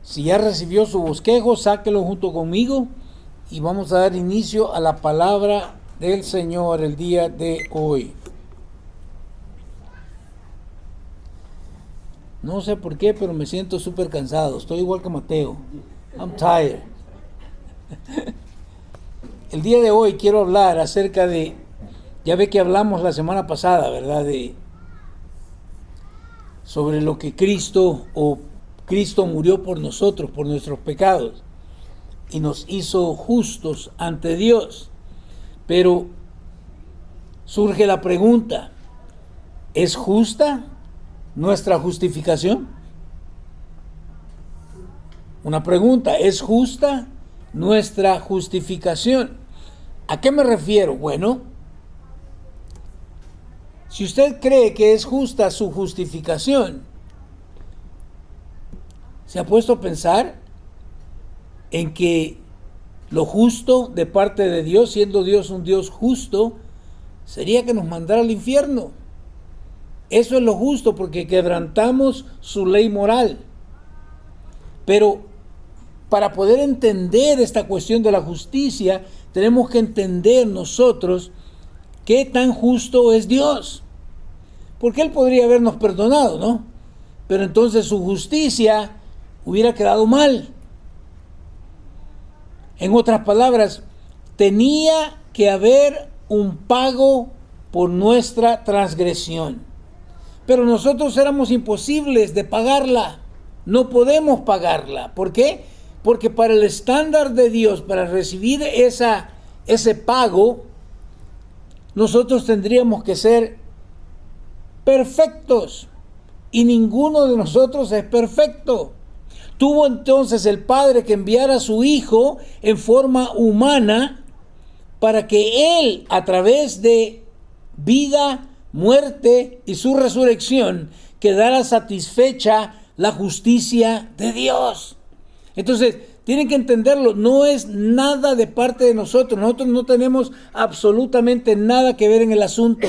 Si ya recibió su bosquejo, sáquelo junto conmigo y vamos a dar inicio a la palabra del Señor el día de hoy. No sé por qué, pero me siento súper cansado. Estoy igual que Mateo. I'm tired. El día de hoy quiero hablar acerca de, ya ve que hablamos la semana pasada, ¿verdad? Sobre lo que Cristo murió por nosotros, por nuestros pecados, y nos hizo justos ante Dios. Pero surge la pregunta, ¿es justa nuestra justificación? Una pregunta, ¿es justa nuestra justificación? ¿A qué me refiero? Bueno, si usted cree que es justa su justificación, ¿se ha puesto a pensar en que lo justo de parte de Dios, siendo Dios un Dios justo, sería que nos mandara al infierno? Eso es lo justo porque quebrantamos su ley moral. Pero para poder entender esta cuestión de la justicia, tenemos que entender nosotros qué tan justo es Dios. Porque Él podría habernos perdonado, ¿no? Pero entonces su justicia hubiera quedado mal. En otras palabras, tenía que haber un pago por nuestra transgresión. Pero nosotros éramos imposibles de pagarla. No podemos pagarla. ¿Por qué? Porque para el estándar de Dios, para recibir ese pago, nosotros tendríamos que ser perfectos. Y ninguno de nosotros es perfecto. Tuvo entonces el Padre que enviar a su Hijo en forma humana para que Él, a través de vida, muerte y su resurrección, quedara satisfecha la justicia de Dios. Entonces, tienen que entenderlo, no es nada de parte de nosotros no tenemos absolutamente nada que ver en el asunto.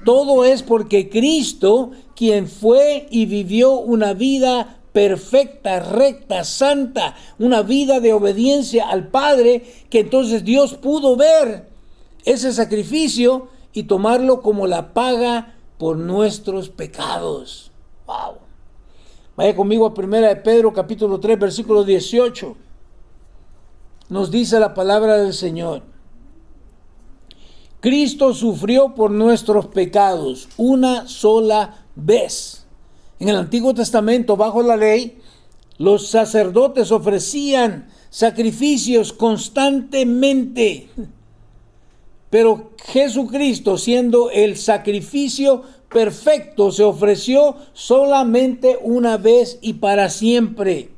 Todo es porque Cristo, quien fue y vivió una vida perfecta, recta, santa, una vida de obediencia al Padre, que entonces Dios pudo ver ese sacrificio y tomarlo como la paga por nuestros pecados. ¡Wow! Vaya conmigo a 1 de Pedro capítulo 3, versículo 18. Nos dice la palabra del Señor. Cristo sufrió por nuestros pecados una sola vez. En el Antiguo Testamento, bajo la ley, los sacerdotes ofrecían sacrificios constantemente. Pero Jesucristo, siendo el sacrificio perfecto, se ofreció solamente una vez y para siempre.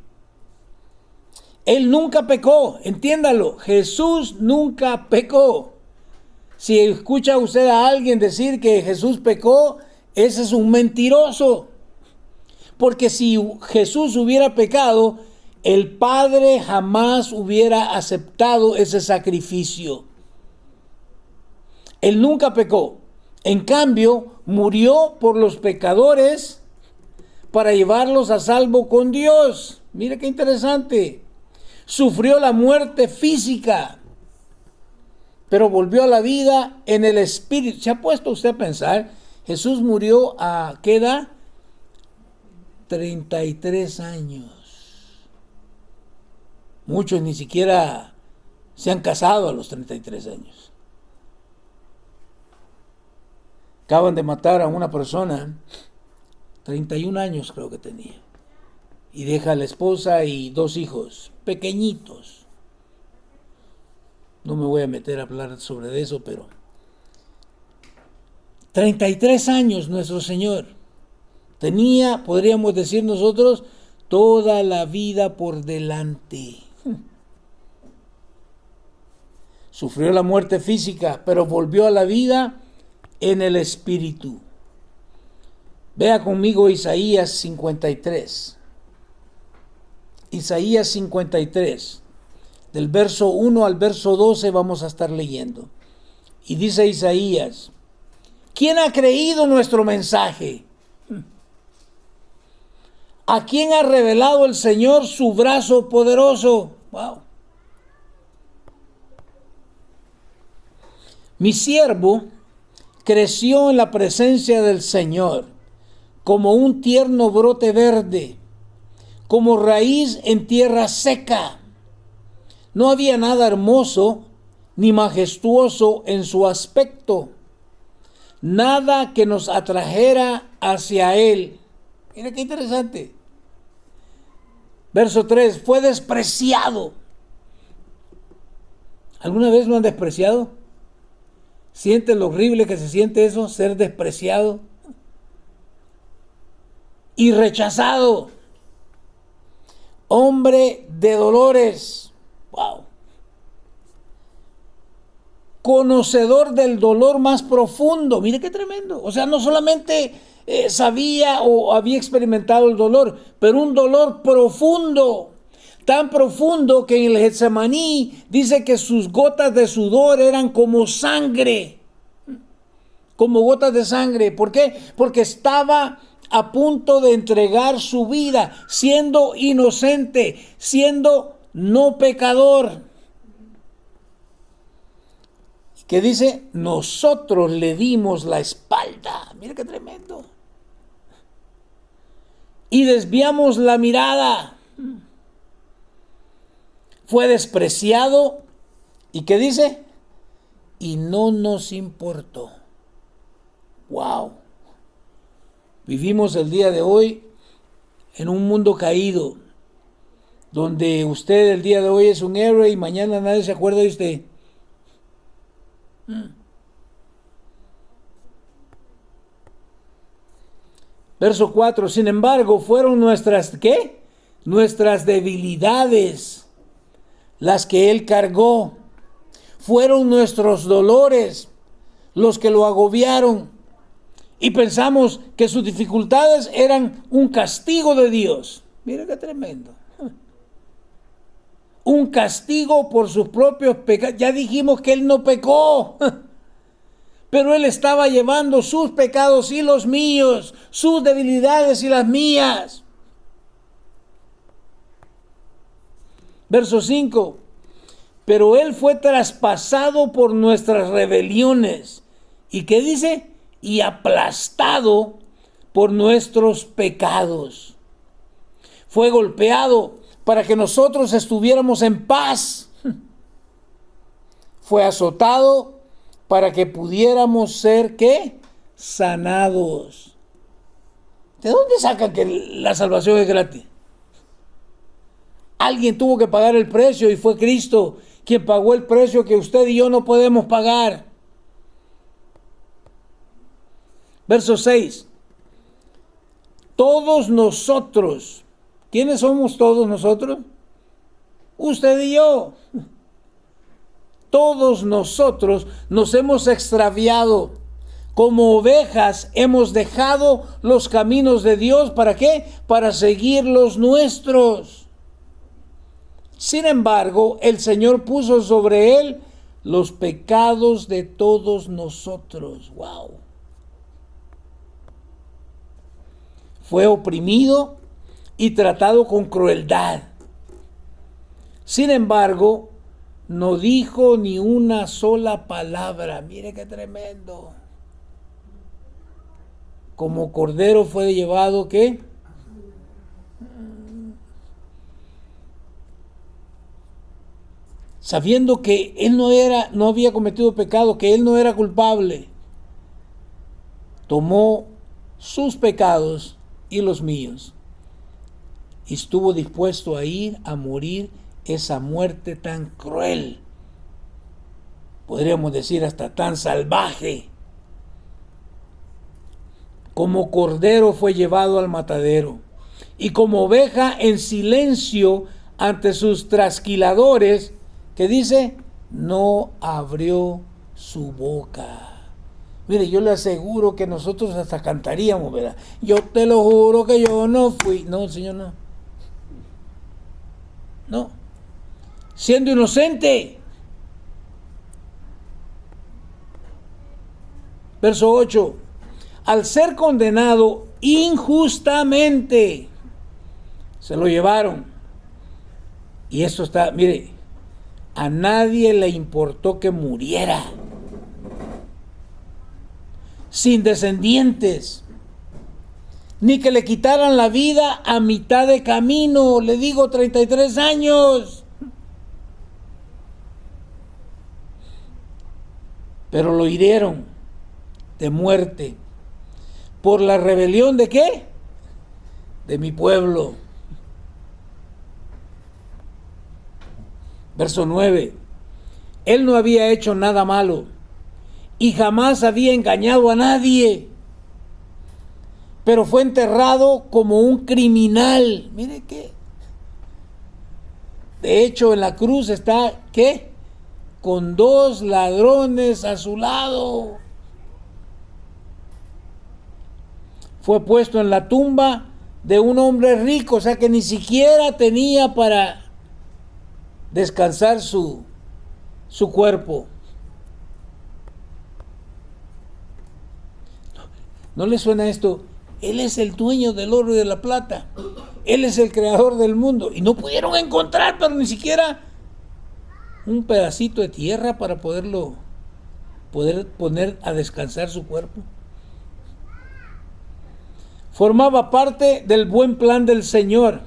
Él nunca pecó, entiéndalo, Jesús nunca pecó. Si escucha usted a alguien decir que Jesús pecó, ese es un mentiroso. Porque si Jesús hubiera pecado, el Padre jamás hubiera aceptado ese sacrificio. Él nunca pecó. En cambio, murió por los pecadores para llevarlos a salvo con Dios. Mire qué interesante. Sufrió la muerte física, pero volvió a la vida en el espíritu. ¿Se ha puesto usted a pensar? Jesús murió ¿a qué edad? 33 años. Muchos ni siquiera se han casado a los 33 años. Acaban de matar a una persona, 31 años creo que tenía, y deja a la esposa y 2 hijos, pequeñitos. No me voy a meter a hablar sobre eso, pero 33 años nuestro Señor tenía, podríamos decir nosotros, toda la vida por delante. Sufrió la muerte física, pero volvió a la vida en el espíritu. Vea conmigo Isaías 53. Isaías 53. Del verso 1 al verso 12 vamos a estar leyendo. Y dice Isaías: ¿quién ha creído nuestro mensaje? ¿A quién ha revelado el Señor su brazo poderoso? Wow. Mi siervo creció en la presencia del Señor, como un tierno brote verde, como raíz en tierra seca. No había nada hermoso ni majestuoso en su aspecto, nada que nos atrajera hacia él. Mira qué interesante. Verso 3, fue despreciado. ¿Alguna vez lo han despreciado? ¿Sientes lo horrible que se siente eso, ser despreciado? Y rechazado. Hombre de dolores. Wow. Conocedor del dolor más profundo. Mire qué tremendo. O sea, no solamente sabía o había experimentado el dolor, pero un dolor profundo. Tan profundo que en el Getsemaní dice que sus gotas de sudor eran como sangre. Como gotas de sangre. ¿Por qué? Porque estaba a punto de entregar su vida, siendo inocente, siendo no pecador. Que dice, nosotros le dimos la espalda. Mira qué tremendo. Y desviamos la mirada. Fue despreciado. ¿Y qué dice? Y no nos importó. Wow. Vivimos el día de hoy en un mundo caído, donde usted el día de hoy es un héroe y mañana nadie se acuerda de usted. Verso 4, sin embargo, fueron nuestras, ¿qué? Nuestras debilidades las que Él cargó. Fueron nuestros dolores los que lo agobiaron. Y pensamos que sus dificultades eran un castigo de Dios. Mira qué tremendo. Un castigo por sus propios pecados. Ya dijimos que Él no pecó. Pero Él estaba llevando sus pecados y los míos, sus debilidades y las mías. Verso 5. Pero Él fue traspasado por nuestras rebeliones. ¿Y qué dice? Y aplastado por nuestros pecados. Fue golpeado para que nosotros estuviéramos en paz. Fue azotado para que pudiéramos ser, ¿qué? Sanados. ¿De dónde sacan que la salvación es gratis? Alguien tuvo que pagar el precio y fue Cristo quien pagó el precio que usted y yo no podemos pagar. Verso 6. Todos nosotros. ¿Quiénes somos todos nosotros? Usted y yo. Todos nosotros nos hemos extraviado. Como ovejas hemos dejado los caminos de Dios. ¿Para qué? Para seguir los nuestros. Sin embargo, el Señor puso sobre él los pecados de todos nosotros. ¡Wow! Fue oprimido y tratado con crueldad. Sin embargo, no dijo ni una sola palabra. Mire qué tremendo. Como cordero fue llevado, ¿qué? Sabiendo que él no había cometido pecado, que él no era culpable, tomó sus pecados y los míos, y estuvo dispuesto a ir a morir esa muerte tan cruel, podríamos decir hasta tan salvaje. Como cordero fue llevado al matadero, y como oveja en silencio ante sus trasquiladores, que dice, no abrió su boca. Mire, yo le aseguro que nosotros hasta cantaríamos, ¿verdad? Yo te lo juro que yo no fui. No, el Señor no. No. Siendo inocente. Verso 8. Al ser condenado injustamente. Se lo llevaron. Y esto está, mire, a nadie le importó que muriera. Sin descendientes. Ni que le quitaran la vida a mitad de camino. Le digo, 33 años. Pero lo hirieron de muerte. ¿Por la rebelión de qué? De mi pueblo. Verso 9. Él no había hecho nada malo y jamás había engañado a nadie, pero fue enterrado como un criminal. Mire qué. De hecho, en la cruz está, ¿qué? Con 2 ladrones a su lado. Fue puesto en la tumba de un hombre rico, o sea que ni siquiera tenía para descansar su cuerpo. ¿No le suena esto? Él es el dueño del oro y de la plata. Él es el creador del mundo. Y no pudieron encontrar, pero ni siquiera un pedacito de tierra para poder poner a descansar su cuerpo. Formaba parte del buen plan del Señor.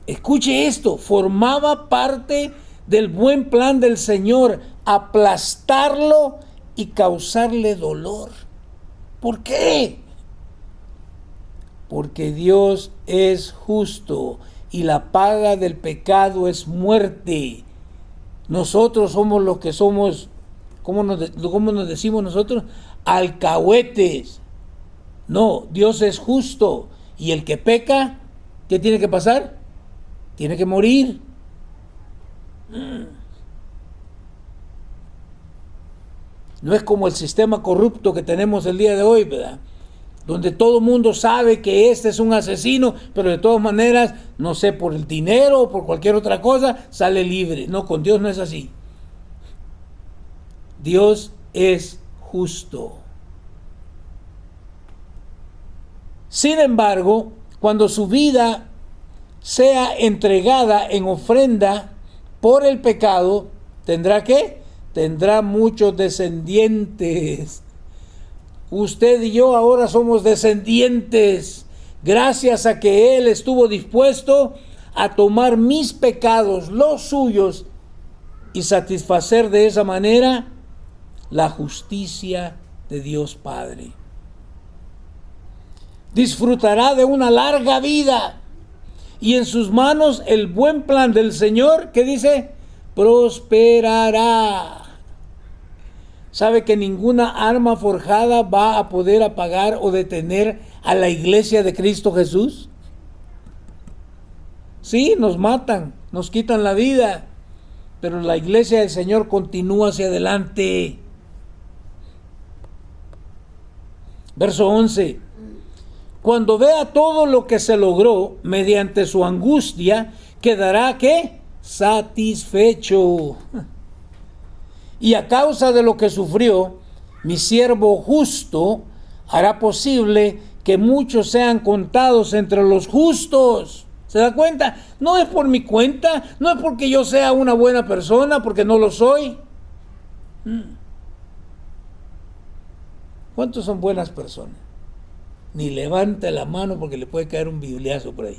Escuche esto, formaba parte del buen plan del Señor, aplastarlo y causarle dolor. ¿Por qué? Porque Dios es justo y la paga del pecado es muerte. Nosotros somos los que somos, ¿cómo nos decimos nosotros? Alcahuetes. No, Dios es justo y el que peca, ¿qué tiene que pasar? Tiene que morir. No es como el sistema corrupto que tenemos el día de hoy, ¿verdad? Donde todo el mundo sabe que este es un asesino, pero de todas maneras, no sé, por el dinero o por cualquier otra cosa, sale libre. No, con Dios no es así. Dios es justo. Sin embargo, cuando su vida sea entregada en ofrenda por el pecado, ¿tendrá qué? Tendrá muchos descendientes. Usted y yo ahora somos descendientes, gracias a que Él estuvo dispuesto a tomar mis pecados, los suyos, y satisfacer de esa manera la justicia de Dios Padre. Disfrutará de una larga vida y en sus manos el buen plan del Señor, ¿qué dice? Prosperará. ¿Sabe que ninguna arma forjada va a poder apagar o detener a la iglesia de Cristo Jesús? Sí, nos matan, nos quitan la vida, pero la iglesia del Señor continúa hacia adelante. Verso 11. Cuando vea todo lo que se logró mediante su angustia, quedará ¿qué? Satisfecho. Y a causa de lo que sufrió, mi siervo justo hará posible que muchos sean contados entre los justos. ¿Se da cuenta? No es por mi cuenta, no es porque yo sea una buena persona, porque no lo soy. ¿Cuántos son buenas personas? Ni levante la mano porque le puede caer un bibliazo por ahí.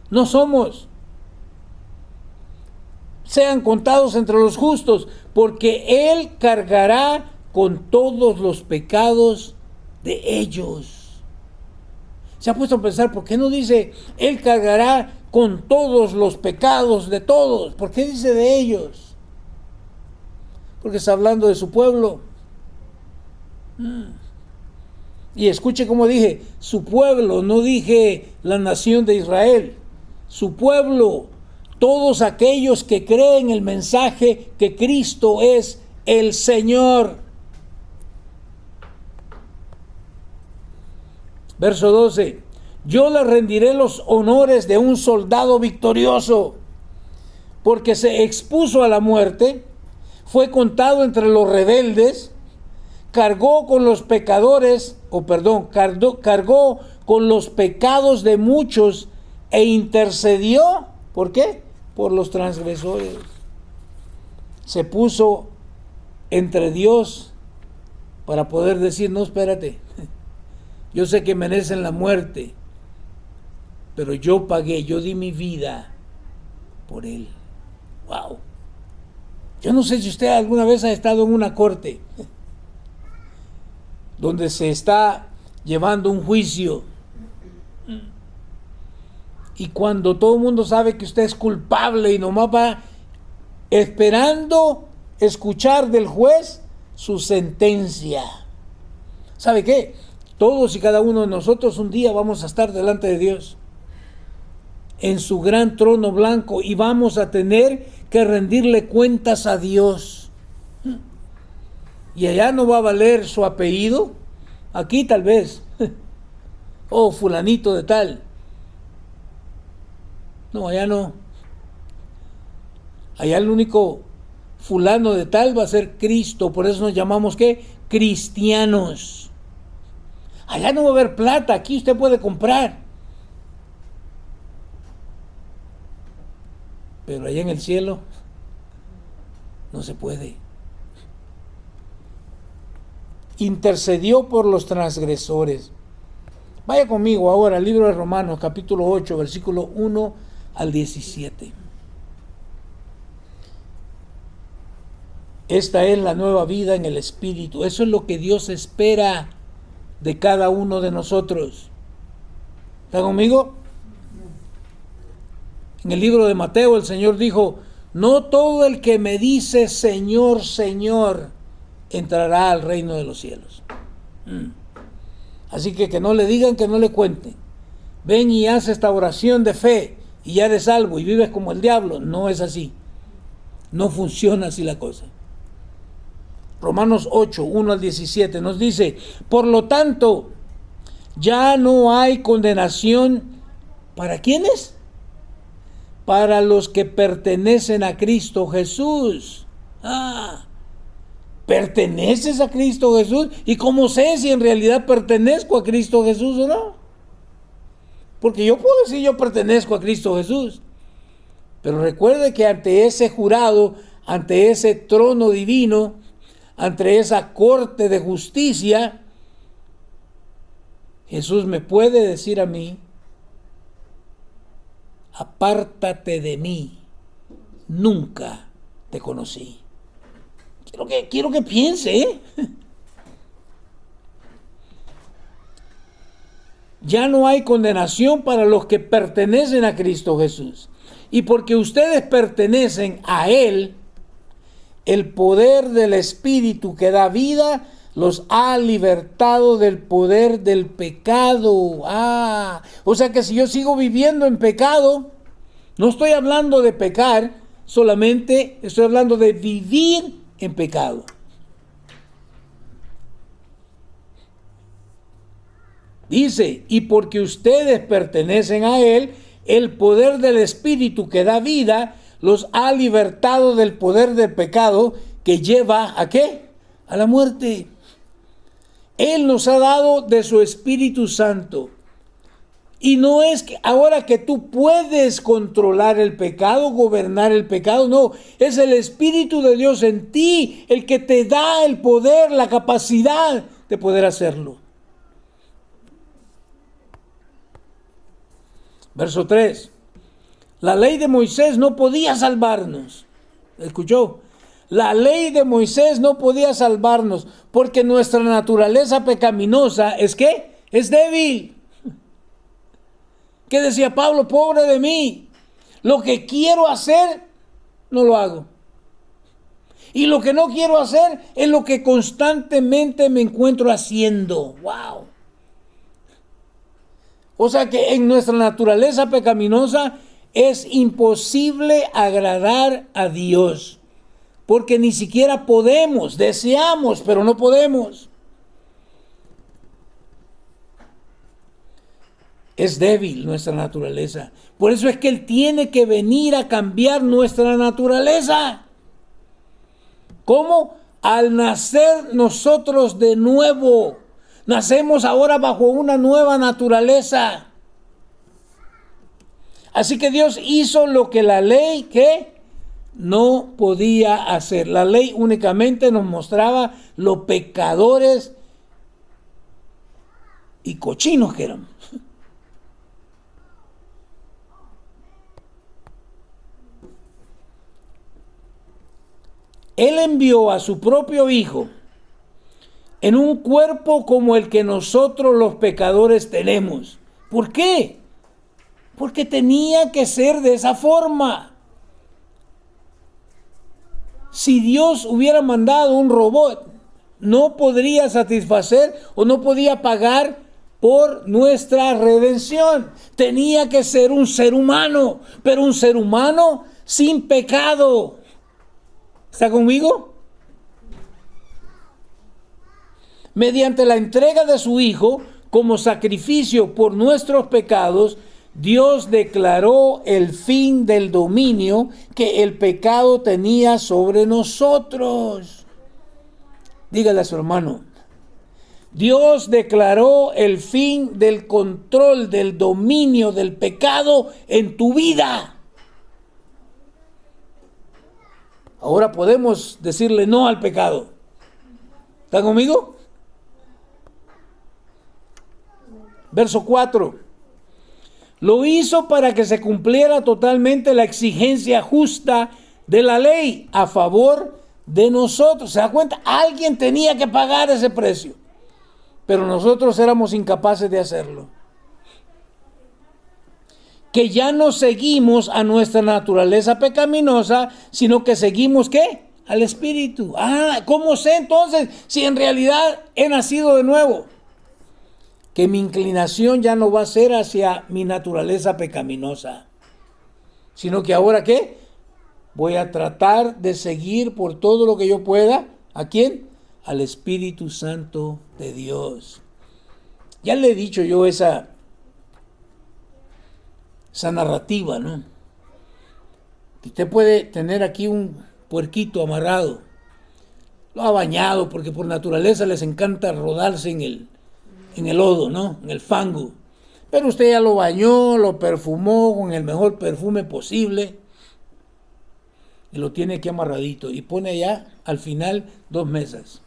No somos. Sean contados entre los justos, porque Él cargará con todos los pecados de ellos. ¿Se ha puesto a pensar por qué no dice Él cargará con todos los pecados de todos? ¿Por qué dice de ellos? Porque está hablando de su pueblo. Y escuche cómo dije, su pueblo, no dije la nación de Israel, su pueblo, todos aquellos que creen el mensaje que Cristo es el Señor. Verso 12, yo le rendiré los honores de un soldado victorioso, porque se expuso a la muerte, fue contado entre los rebeldes, cargó con los pecadores, cargó con los pecados de muchos e intercedió, ¿por qué? Por los transgresores. Se puso entre Dios para poder decir, no, espérate, yo sé que merecen la muerte, pero yo pagué, yo di mi vida por él. Wow. Yo no sé si usted alguna vez ha estado en una corte donde se está llevando un juicio y cuando todo el mundo sabe que usted es culpable y nomás va esperando escuchar del juez su sentencia. ¿Sabe qué? Todos y cada uno de nosotros un día vamos a estar delante de Dios en su gran trono blanco y vamos a tener que rendirle cuentas a Dios. Y allá no va a valer su apellido, aquí tal vez, oh, fulanito de tal. No, allá no. Allá el único fulano de tal va a ser Cristo, por eso nos llamamos ¿qué? Cristianos. Allá no va a haber plata, aquí usted puede comprar. Pero allá en el cielo no se puede. Intercedió por los transgresores. Vaya conmigo ahora al libro de Romanos, capítulo 8, versículo 1 al 17. Esta es la nueva vida en el Espíritu. Eso es lo que Dios espera de cada uno de nosotros. ¿Está conmigo? En el libro de Mateo el Señor dijo, no todo el que me dice Señor, Señor, entrará al reino de los cielos. Así que no le digan, que no le cuenten. Ven y haz esta oración de fe y ya eres salvo y vives como el diablo. No es así. No funciona así la cosa. Romanos 8, 1 al 17 nos dice, por lo tanto, ya no hay condenación. ¿Para quiénes? Para los que pertenecen a Cristo Jesús. ¿Perteneces a Cristo Jesús? ¿Y cómo sé si en realidad pertenezco a Cristo Jesús o no? Porque yo puedo decir yo pertenezco a Cristo Jesús. Pero recuerde que ante ese jurado, ante ese trono divino, ante esa corte de justicia, Jesús me puede decir a mí, apártate de mí, nunca te conocí. Quiero que piense, ¿eh? Ya no hay condenación para los que pertenecen a Cristo Jesús. Y porque ustedes pertenecen a Él, el poder del Espíritu que da vida los ha libertado del poder del pecado. O sea que si yo sigo viviendo en pecado, no estoy hablando de pecar, solamente estoy hablando de vivir en pecado. Dice, y porque ustedes pertenecen a Él, el poder del Espíritu que da vida los ha libertado del poder del pecado que lleva ¿a qué? A la muerte. Él nos ha dado de su Espíritu Santo. Y no es que ahora que tú puedes controlar el pecado, gobernar el pecado, no. Es el Espíritu de Dios en ti el que te da el poder, la capacidad de poder hacerlo. Verso 3. La ley de Moisés no podía salvarnos. ¿Escuchó? La ley de Moisés no podía salvarnos porque nuestra naturaleza pecaminosa es ¿qué? Es débil. ¿Qué decía Pablo? Pobre de mí. Lo que quiero hacer, no lo hago. Y lo que no quiero hacer es lo que constantemente me encuentro haciendo. ¡Wow! O sea que en nuestra naturaleza pecaminosa es imposible agradar a Dios. Porque ni siquiera podemos, deseamos, pero no podemos. Es débil nuestra naturaleza. Por eso es que Él tiene que venir a cambiar nuestra naturaleza. ¿Cómo? Al nacer nosotros de nuevo. Nacemos ahora bajo una nueva naturaleza. Así que Dios hizo lo que la ley, ¿qué?, no podía hacer. La ley únicamente nos mostraba lo pecadores y cochinos que éramos. Él envió a su propio Hijo en un cuerpo como el que nosotros los pecadores tenemos. ¿Por qué? Porque tenía que ser de esa forma. Si Dios hubiera mandado un robot, no podría satisfacer o no podía pagar por nuestra redención. Tenía que ser un ser humano, pero un ser humano sin pecado. ¿Está conmigo? Mediante la entrega de su Hijo como sacrificio por nuestros pecados, Dios declaró el fin del dominio que el pecado tenía sobre nosotros. Dígale a su hermano: Dios declaró el fin del control, del dominio del pecado en tu vida. Ahora podemos decirle no al pecado. ¿Está conmigo? Verso 4. Lo hizo para que se cumpliera totalmente la exigencia justa de la ley a favor de nosotros. ¿Se da cuenta? Alguien tenía que pagar ese precio, pero nosotros éramos incapaces de hacerlo. Que ya no seguimos a nuestra naturaleza pecaminosa, sino que seguimos, ¿qué?, al Espíritu. ¿Cómo sé entonces si en realidad he nacido de nuevo? Que mi inclinación ya no va a ser hacia mi naturaleza pecaminosa, sino que ahora, ¿qué?, voy a tratar de seguir por todo lo que yo pueda, ¿a quién?, al Espíritu Santo de Dios. Ya le he dicho yo esa narrativa, ¿no? Usted puede tener aquí un puerquito amarrado, lo ha bañado, porque por naturaleza les encanta rodarse en el lodo, ¿no?, en el fango. Pero usted ya lo bañó, lo perfumó con el mejor perfume posible y lo tiene aquí amarradito, y pone allá al final 2 mesas.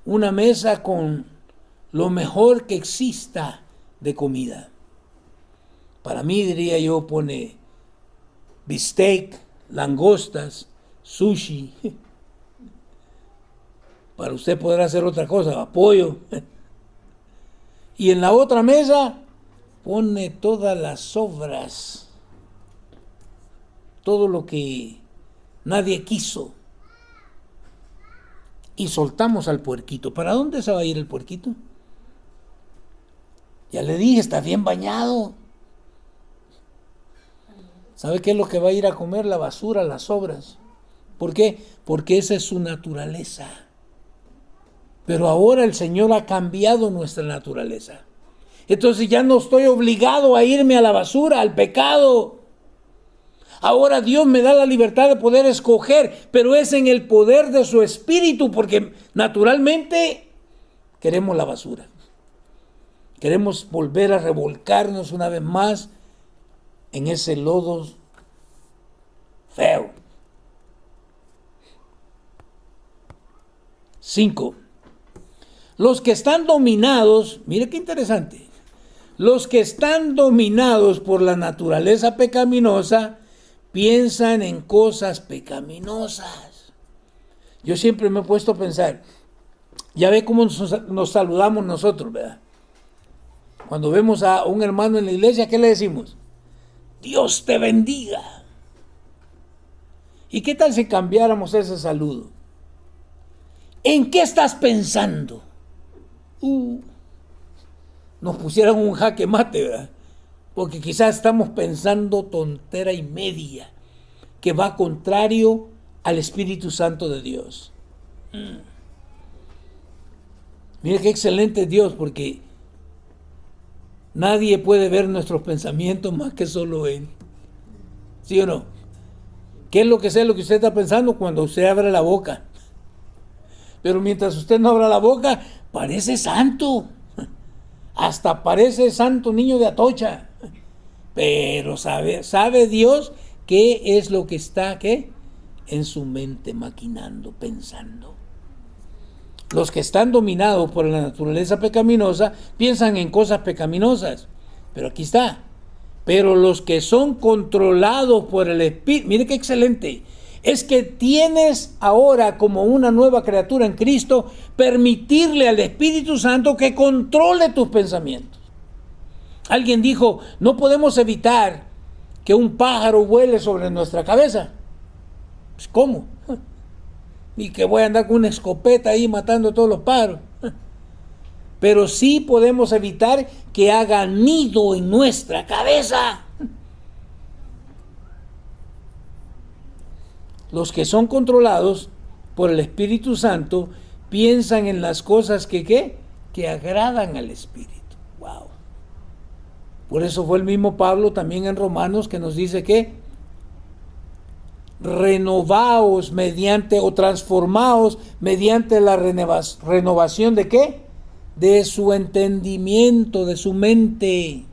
Una mesa con lo mejor que exista de comida. Para mí, diría yo, pone bistec, langostas, sushi. Para usted podrá hacer otra cosa, pollo. Y en la otra mesa pone todas las sobras, todo lo que nadie quiso. Y soltamos al puerquito. ¿Para dónde se va a ir el puerquito? Ya le dije, está bien bañado. ¿Sabe qué es lo que va a ir a comer? La basura, las sobras. ¿Por qué? Porque esa es su naturaleza. Pero ahora el Señor ha cambiado nuestra naturaleza. Entonces ya no estoy obligado a irme a la basura, al pecado. Ahora Dios me da la libertad de poder escoger, pero es en el poder de su Espíritu, porque naturalmente queremos la basura. Queremos volver a revolcarnos una vez más en ese lodo feo. 5. Los que están dominados, mire qué interesante, los que están dominados por la naturaleza pecaminosa piensan en cosas pecaminosas. Yo siempre me he puesto a pensar, ya ve cómo nos saludamos nosotros, ¿verdad? Cuando vemos a un hermano en la iglesia, ¿qué le decimos? Dios te bendiga. ¿Y qué tal si cambiáramos ese saludo? ¿En qué estás pensando? Nos pusieran un jaque mate, ¿verdad? Porque quizás estamos pensando tontera y media que va contrario al Espíritu Santo de Dios. Mire qué excelente Dios, porque nadie puede ver nuestros pensamientos más que solo Él. ¿Sí o no? ¿Qué es lo que sé lo que usted está pensando cuando usted abre la boca? Pero mientras usted no abra la boca, parece santo. Hasta parece santo niño de Atocha. Pero sabe Dios qué es lo que está, ¿qué? En su mente maquinando, pensando. Los que están dominados por la naturaleza pecaminosa piensan en cosas pecaminosas. Pero aquí está. Pero los que son controlados por el Espíritu, mire qué excelente, es que tienes ahora como una nueva criatura en Cristo, permitirle al Espíritu Santo que controle tus pensamientos. Alguien dijo, no podemos evitar que un pájaro vuele sobre nuestra cabeza. Pues, ¿cómo? Y que voy a andar con una escopeta ahí matando a todos los pájaros. Pero sí podemos evitar que haga nido en nuestra cabeza. Los que son controlados por el Espíritu Santo piensan en las cosas que agradan al Espíritu. Wow. Por eso fue el mismo Pablo también en Romanos que nos dice que renovaos mediante o transformaos mediante la renovación de ¿qué? De su entendimiento, de su mente.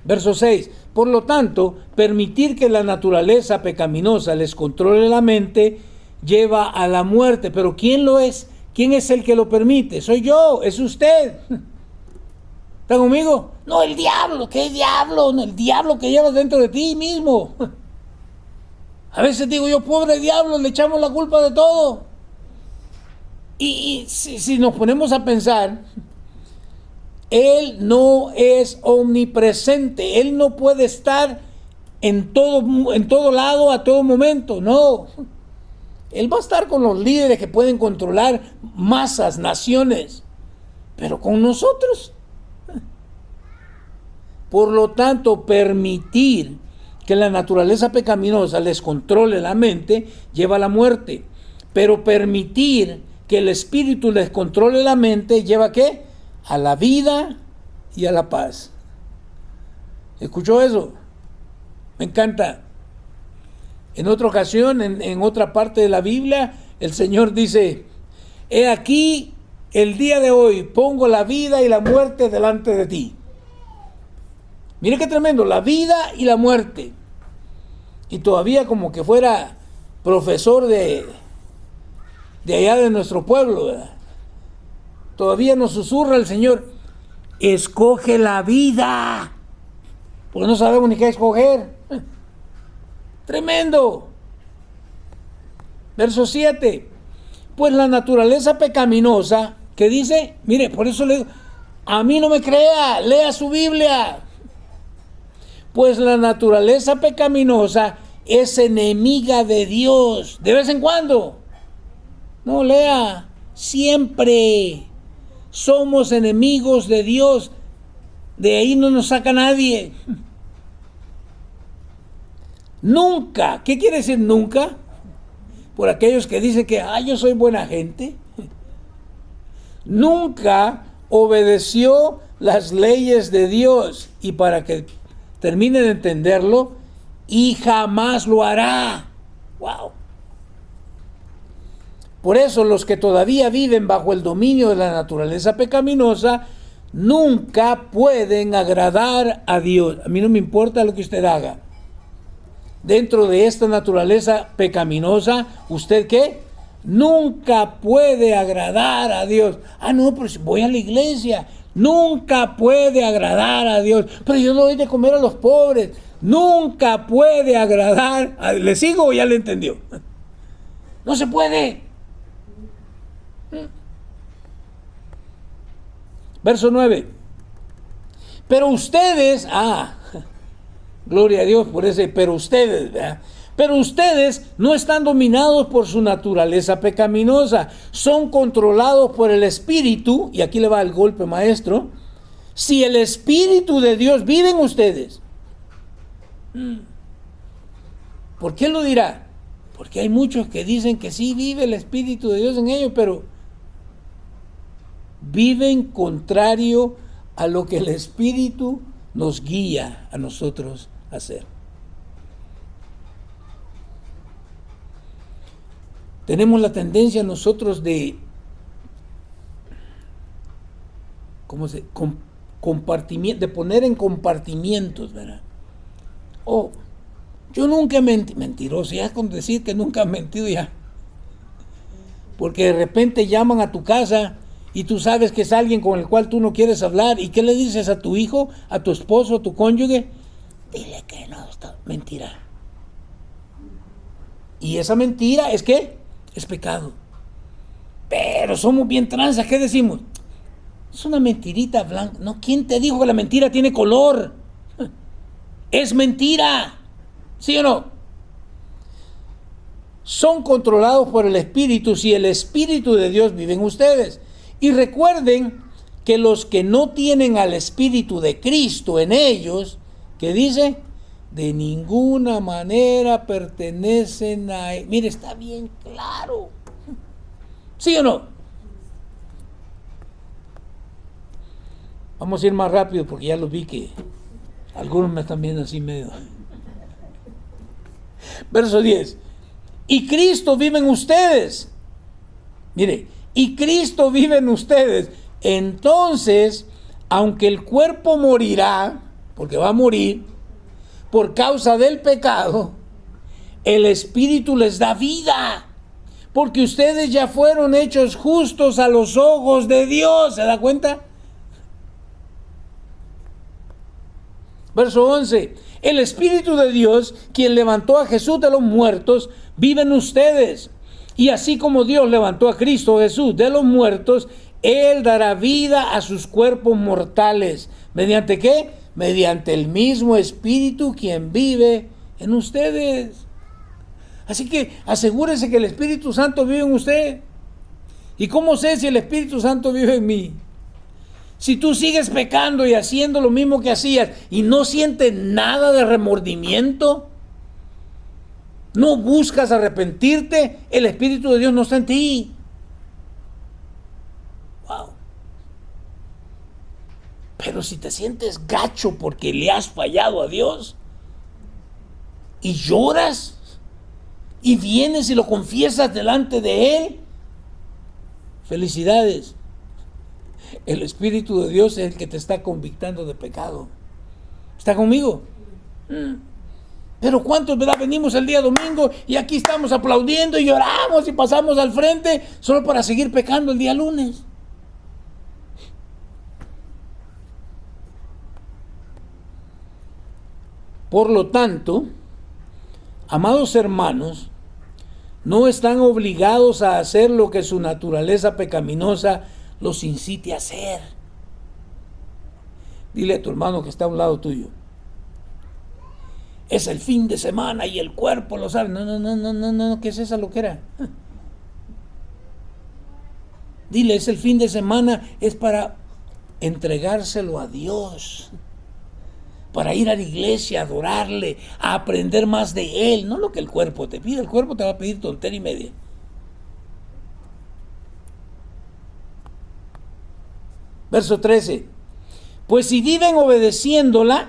Verso 6. Por lo tanto, permitir que la naturaleza pecaminosa les controle la mente lleva a la muerte. Pero ¿quién lo es? ¿Quién es el que lo permite? Soy yo, es usted. ¿Está conmigo? No, el diablo. ¿Qué diablo? No, el diablo que llevas dentro de ti mismo. A veces digo yo, pobre diablo, le echamos la culpa de todo. Y si nos ponemos a pensar, Él no es omnipresente. Él no puede estar en todo lado, a todo momento. No. Él va a estar con los líderes que pueden controlar masas, naciones. Pero con nosotros. Por lo tanto, permitir que la naturaleza pecaminosa les controle la mente lleva a la muerte. Pero permitir que el Espíritu les controle la mente lleva ¿a qué? A la vida y a la paz. ¿Escuchó eso? Me encanta. En otra ocasión, en otra parte de la Biblia, el Señor dice, he aquí, el día de hoy pongo la vida y la muerte delante de ti. Mire qué tremendo, la vida y la muerte. Y todavía como que fuera profesor de allá de nuestro pueblo, ¿verdad? Todavía nos susurra el Señor, escoge la vida, porque no sabemos ni qué escoger. Tremendo. Verso 7. Pues la naturaleza pecaminosa, que dice, mire, por eso le digo, a mí no me crea, lea su Biblia. Pues la naturaleza pecaminosa es enemiga de Dios. ¿De vez en cuando? No, lea. Siempre somos enemigos de Dios. De ahí no nos saca nadie. Nunca. ¿Qué quiere decir nunca? Por aquellos que dicen que yo soy buena gente. Nunca obedeció las leyes de Dios. Y para que termine de entenderlo, y jamás lo hará. Wow. Por eso los que todavía viven bajo el dominio de la naturaleza pecaminosa nunca pueden agradar a Dios. A mí no me importa lo que usted haga. Dentro de esta naturaleza pecaminosa, ¿usted qué? Nunca puede agradar a Dios. No, pero voy a la iglesia. Nunca puede agradar a Dios. Pero yo no doy de comer a los pobres. Nunca puede agradar. ¿Le sigo o ya le entendió? No se puede. Verso 9. Pero ustedes, gloria a Dios por ese, pero ustedes, ¿verdad? Pero ustedes no están dominados por su naturaleza pecaminosa, son controlados por el Espíritu, y aquí le va el golpe maestro. Si el Espíritu de Dios vive en ustedes, ¿por qué lo dirá? Porque hay muchos que dicen que sí vive el Espíritu de Dios en ellos, pero viven contrario a lo que el Espíritu nos guía a nosotros a hacer. Tenemos la tendencia nosotros de compartimiento, de poner en compartimientos, ¿verdad? Oh, yo nunca he mentido, mentiroso, ya con decir que nunca has mentido ya. Porque de repente llaman a tu casa y tú sabes que es alguien con el cual tú no quieres hablar. ¿Y qué le dices a tu hijo, a tu esposo, a tu cónyuge? Dile que no, está mentira. Y esa mentira es ¿qué? Es pecado. Pero somos bien tranzas, ¿qué decimos? Es una mentirita blanca. No, ¿quién te dijo que la mentira tiene color? Es mentira. ¿Sí o no? Son controlados por el Espíritu si el Espíritu de Dios vive en ustedes. Y recuerden que los que no tienen al Espíritu de Cristo en ellos, ¿qué dice? De ninguna manera pertenecen a él. Mire, está bien claro. ¿Sí o no? Vamos a ir más rápido porque ya lo vi que algunos me están viendo así medio. Verso 10. Y Cristo vive en ustedes. Mire, y Cristo vive en ustedes. Entonces, aunque el cuerpo morirá, porque va a morir, por causa del pecado, el Espíritu les da vida. Porque ustedes ya fueron hechos justos a los ojos de Dios. ¿Se da cuenta? Verso 11. El Espíritu de Dios, quien levantó a Jesús de los muertos, vive en ustedes. Y así como Dios levantó a Cristo Jesús de los muertos, Él dará vida a sus cuerpos mortales. ¿Mediante qué? Mediante el mismo Espíritu quien vive en ustedes. Así que asegúrese que el Espíritu Santo vive en usted. ¿Y cómo sé si el Espíritu Santo vive en mí? Si tú sigues pecando y haciendo lo mismo que hacías y no sientes nada de remordimiento, no buscas arrepentirte, el Espíritu de Dios no está en ti. Wow. Pero si te sientes gacho porque le has fallado a Dios y lloras y vienes y lo confiesas delante de Él, felicidades. El Espíritu de Dios es el que te está convictando de pecado. ¿Está conmigo? Pero ¿cuántos, verdad? Venimos el día domingo y aquí estamos aplaudiendo y lloramos y pasamos al frente solo para seguir pecando el día lunes. Por lo tanto, amados hermanos, no están obligados a hacer lo que su naturaleza pecaminosa los incite a hacer. Dile a tu hermano que está a un lado tuyo: es el fin de semana y el cuerpo lo sabe. No, ¿qué es esa loquera? Dile, es el fin de semana, es para entregárselo a Dios, para ir a la iglesia, a adorarle, a aprender más de Él, no lo que el cuerpo te pide. El cuerpo te va a pedir tontería y media. Verso 13. Pues si viven obedeciéndola,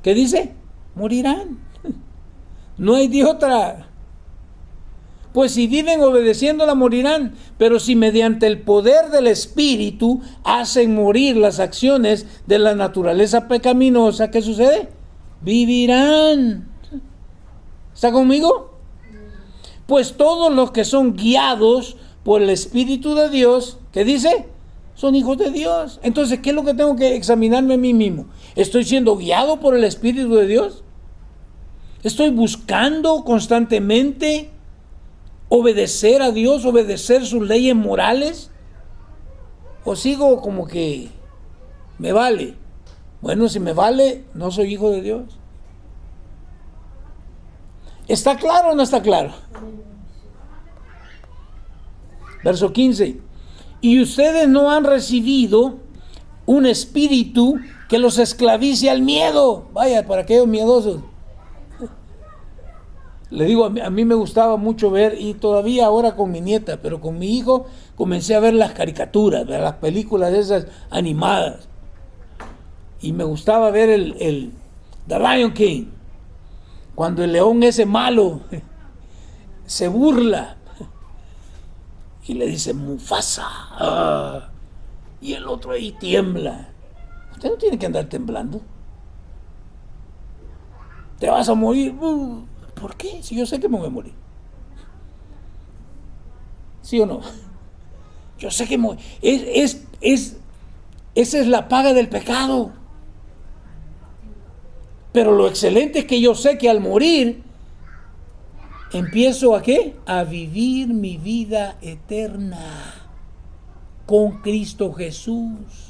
¿qué dice? Morirán. No hay de otra. Pues si viven obedeciéndola, morirán. Pero si mediante el poder del Espíritu hacen morir las acciones de la naturaleza pecaminosa, ¿qué sucede? Vivirán. ¿Está conmigo? Pues todos los que son guiados por el Espíritu de Dios, ¿qué dice? Son hijos de Dios. Entonces, ¿qué es lo que tengo que examinarme a mí mismo? ¿Estoy siendo guiado por el Espíritu de Dios? ¿Estoy buscando constantemente obedecer a Dios, obedecer sus leyes morales? ¿O sigo como que me vale? Bueno, si me vale, no soy hijo de Dios. ¿Está claro o no está claro? Verso 15. Y ustedes no han recibido un espíritu que los esclavice al miedo. Vaya, para aquellos miedosos. Le digo, a mí me gustaba mucho ver, y todavía ahora con mi nieta, pero con mi hijo comencé a ver las caricaturas, las películas esas animadas. Y me gustaba ver el The Lion King, cuando el león ese malo se burla y le dice Mufasa, y el otro ahí tiembla. Usted no tiene que andar temblando. Te vas a morir. ¿Por qué? Si yo sé que me voy a morir. ¿Sí o no? Yo sé que esa es la paga del pecado. Pero lo excelente es que yo sé que al morir empiezo ¿a qué? A vivir mi vida eterna con Cristo Jesús.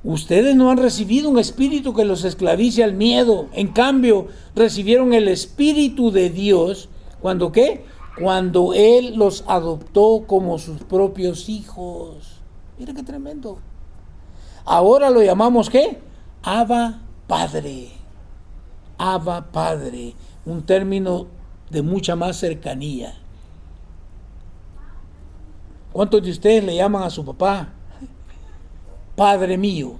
Ustedes no han recibido un espíritu que los esclavice al miedo. En cambio, recibieron el Espíritu de Dios. ¿Cuándo qué? Cuando Él los adoptó como sus propios hijos. Mira qué tremendo. Ahora lo llamamos ¿qué? Abba Padre. Abba Padre. Un término de mucha más cercanía. ¿Cuántos de ustedes le llaman a su papá Padre mío?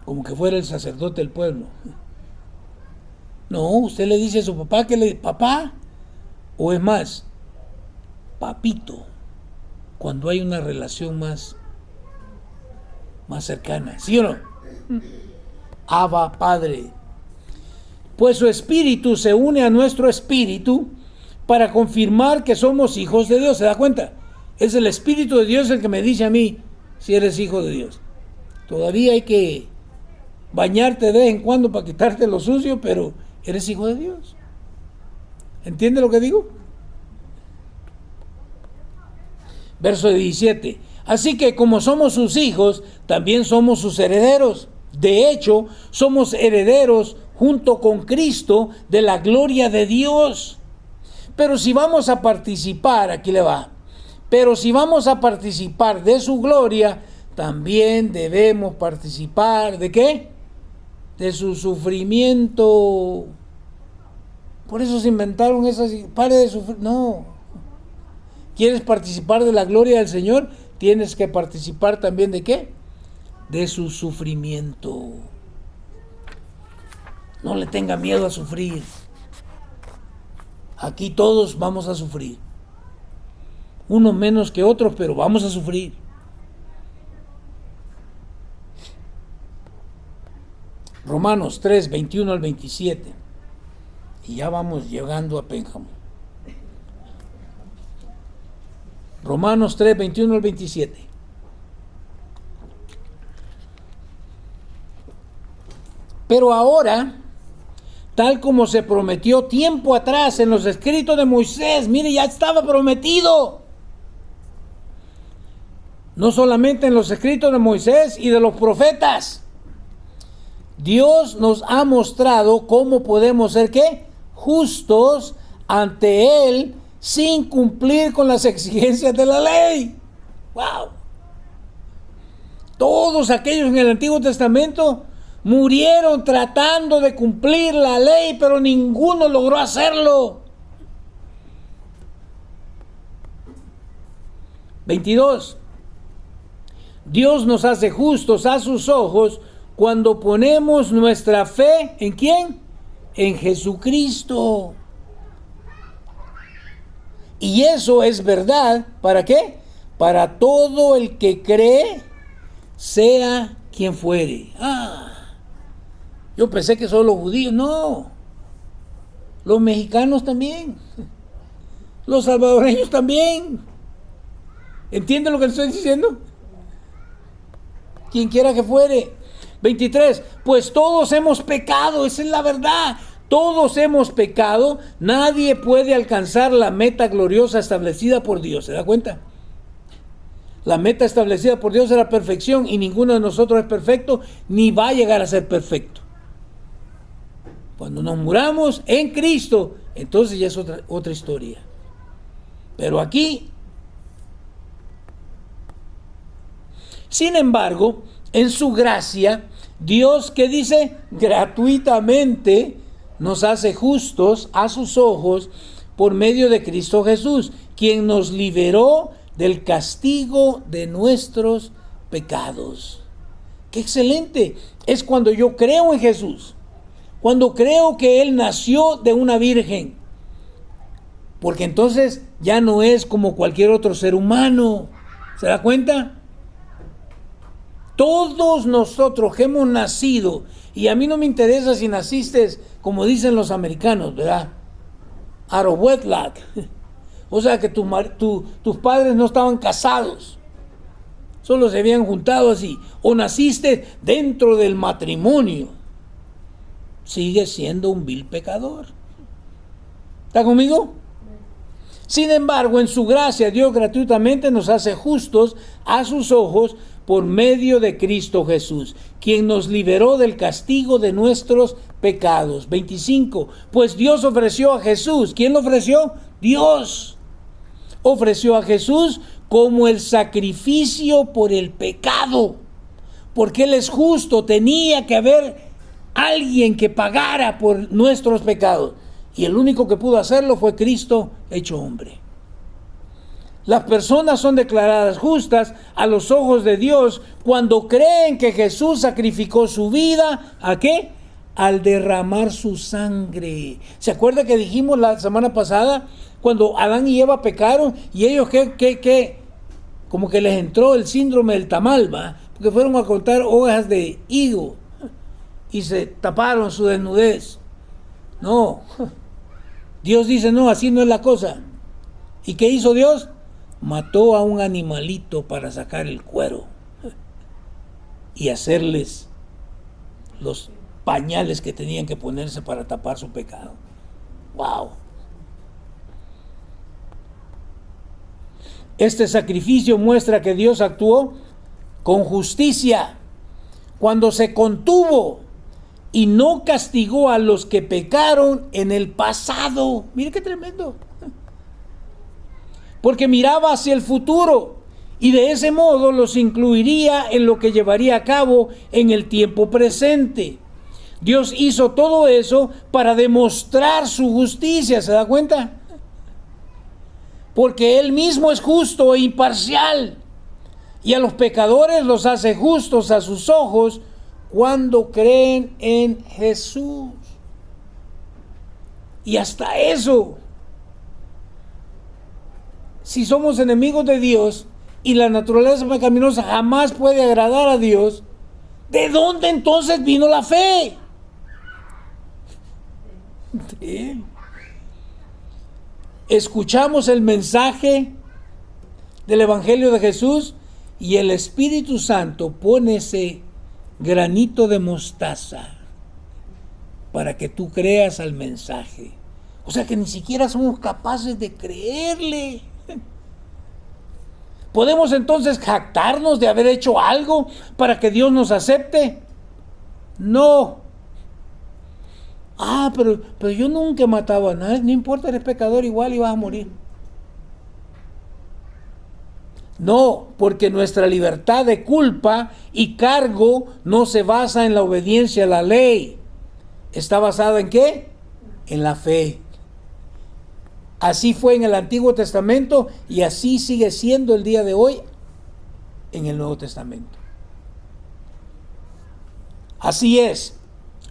Como que fuera el sacerdote del pueblo. No, usted le dice a su papá papá, o es más, papito, cuando hay una relación más cercana, ¿sí o no? Abba Padre. Pues su espíritu se une a nuestro espíritu para confirmar que somos hijos de Dios. ¿Se da cuenta? Es el Espíritu de Dios el que me dice a mí si eres hijo de Dios. Todavía hay que bañarte de vez en cuando para quitarte lo sucio, pero eres hijo de Dios. ¿Entiende lo que digo? Verso 17. Así que como somos sus hijos, también somos sus herederos. De hecho, somos herederos junto con Cristo de la gloria de Dios. Pero si vamos a participar, aquí le va. Pero si vamos a participar de su gloria, también debemos participar ¿de qué? De su sufrimiento. Por eso se inventaron esas. Pare de sufrir. No. ¿Quieres participar de la gloria del Señor? Tienes que participar también ¿de qué? De su sufrimiento. No le tenga miedo a sufrir. Aquí todos vamos a sufrir. Unos menos que otros, pero vamos a sufrir. Romanos 3, 21 al 27. Y ya vamos llegando a Pénjamo. Romanos 3, 21 al 27. Pero ahora, tal como se prometió tiempo atrás en los escritos de Moisés, mire, ya estaba prometido. No solamente en los escritos de Moisés y de los profetas. Dios nos ha mostrado cómo podemos ser ¿qué? Justos ante Él sin cumplir con las exigencias de la ley. ¡Wow! Todos aquellos en el Antiguo Testamento murieron tratando de cumplir la ley, pero ninguno logró hacerlo. 22. Dios nos hace justos a sus ojos cuando ponemos nuestra fe ¿en quién? En Jesucristo. Y eso es verdad, ¿para qué? Para todo el que cree, sea quien fuere. Yo pensé que solo los judíos, no. Los mexicanos también. Los salvadoreños también. ¿Entienden lo que estoy diciendo? Quien quiera que fuere. 23. Pues todos hemos pecado, esa es la verdad. Todos hemos pecado. Nadie puede alcanzar la meta gloriosa establecida por Dios. ¿Se da cuenta? La meta establecida por Dios es la perfección y ninguno de nosotros es perfecto ni va a llegar a ser perfecto. Cuando nos muramos en Cristo, entonces ya es otra historia. Pero aquí, sin embargo, en su gracia, Dios, ¿qué dice? Gratuitamente nos hace justos a sus ojos por medio de Cristo Jesús, quien nos liberó del castigo de nuestros pecados. ¡Qué excelente! Es cuando yo creo en Jesús, cuando creo que Él nació de una virgen, porque entonces ya no es como cualquier otro ser humano. ¿Se da cuenta? Todos nosotros que hemos nacido, y a mí no me interesa si naciste, como dicen los americanos, ¿verdad? Out of wedlock. O sea que tus padres no estaban casados, solo se habían juntado así. O naciste dentro del matrimonio, sigues siendo un vil pecador. ¿Está conmigo? Sin embargo, en su gracia, Dios gratuitamente nos hace justos a sus ojos por medio de Cristo Jesús, quien nos liberó del castigo de nuestros pecados. 25. Pues Dios ofreció a Jesús. ¿Quién lo ofreció? Dios. Ofreció a Jesús como el sacrificio por el pecado. Porque Él es justo. Tenía que haber alguien que pagara por nuestros pecados. Y el único que pudo hacerlo fue Cristo hecho hombre. Las personas son declaradas justas a los ojos de Dios cuando creen que Jesús sacrificó su vida. ¿A qué? Al derramar su sangre. ¿Se acuerda que dijimos la semana pasada cuando Adán y Eva pecaron y ellos como que les entró el síndrome del tamal, ¿va? Porque fueron a cortar hojas de higo y se taparon su desnudez? No. Dios dice, no, así no es la cosa. ¿Y qué hizo Dios? Mató a un animalito para sacar el cuero y hacerles los pañales que tenían que ponerse para tapar su pecado. ¡Wow! Este sacrificio muestra que Dios actuó con justicia cuando se contuvo y no castigó a los que pecaron en el pasado. Mire qué tremendo. Porque miraba hacia el futuro y de ese modo los incluiría en lo que llevaría a cabo en el tiempo presente. Dios hizo todo eso para demostrar su justicia, ¿se da cuenta? Porque Él mismo es justo e imparcial y a los pecadores los hace justos a sus ojos cuando creen en Jesús. Y hasta eso, si somos enemigos de Dios y la naturaleza pecaminosa jamás puede agradar a Dios, ¿de dónde entonces vino la fe? De Él. Escuchamos el mensaje del Evangelio de Jesús y el Espíritu Santo pone ese granito de mostaza para que tú creas al mensaje. O sea que ni siquiera somos capaces de creerle. ¿Podemos entonces jactarnos de haber hecho algo para que Dios nos acepte? No. Pero yo nunca he matado a nadie. No importa, eres pecador igual y vas a morir. No, porque nuestra libertad de culpa y cargo no se basa en la obediencia a la ley. ¿Está basada en qué? En la fe. Así fue en el Antiguo Testamento y así sigue siendo el día de hoy en el Nuevo Testamento. Así es.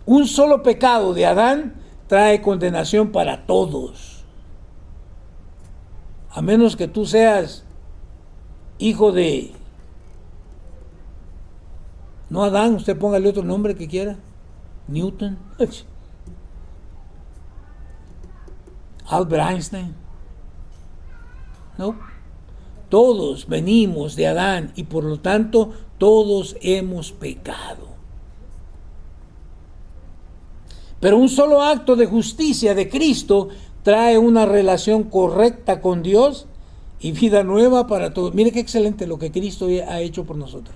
Un solo pecado de Adán trae condenación para todos. A menos que tú seas hijo de... No Adán, usted póngale otro nombre que quiera. Newton. Albert Einstein. No. Todos venimos de Adán y por lo tanto todos hemos pecado. Pero un solo acto de justicia de Cristo trae una relación correcta con Dios y vida nueva para todos. Mire qué excelente lo que Cristo ha hecho por nosotros.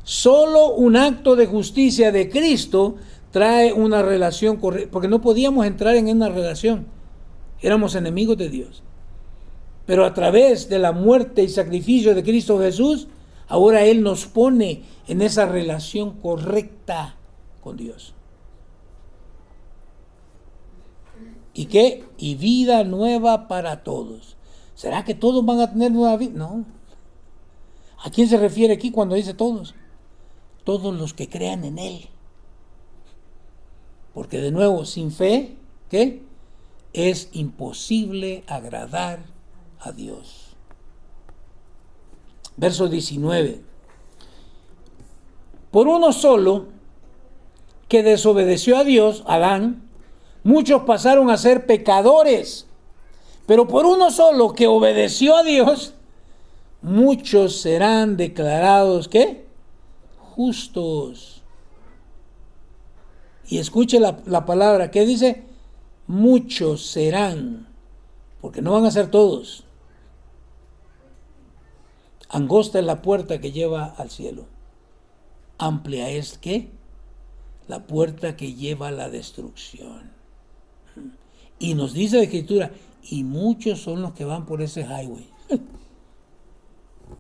Solo un acto de justicia de Cristo trae una relación correcta, porque no podíamos entrar en una relación. Éramos enemigos de Dios. Pero a través de la muerte y sacrificio de Cristo Jesús, ahora Él nos pone en esa relación correcta con Dios. ¿Y qué? Y vida nueva para todos. ¿Será que todos van a tener nueva vida? No. ¿A quién se refiere aquí cuando dice todos? Todos los que crean en Él. Porque de nuevo, sin fe, ¿qué? Es imposible agradar a Dios. Verso 19. por uno solo que desobedeció a Dios, Adán, muchos pasaron a ser pecadores. Pero por uno solo que obedeció a Dios, muchos serán declarados, ¿qué? Justos. Y escuche la palabra, ¿qué dice? Muchos serán, porque no van a ser todos. Angosta es la puerta que lleva al cielo. Amplia es, ¿qué? La puerta que lleva a la destrucción. Y nos dice la Escritura, y muchos son los que van por ese highway.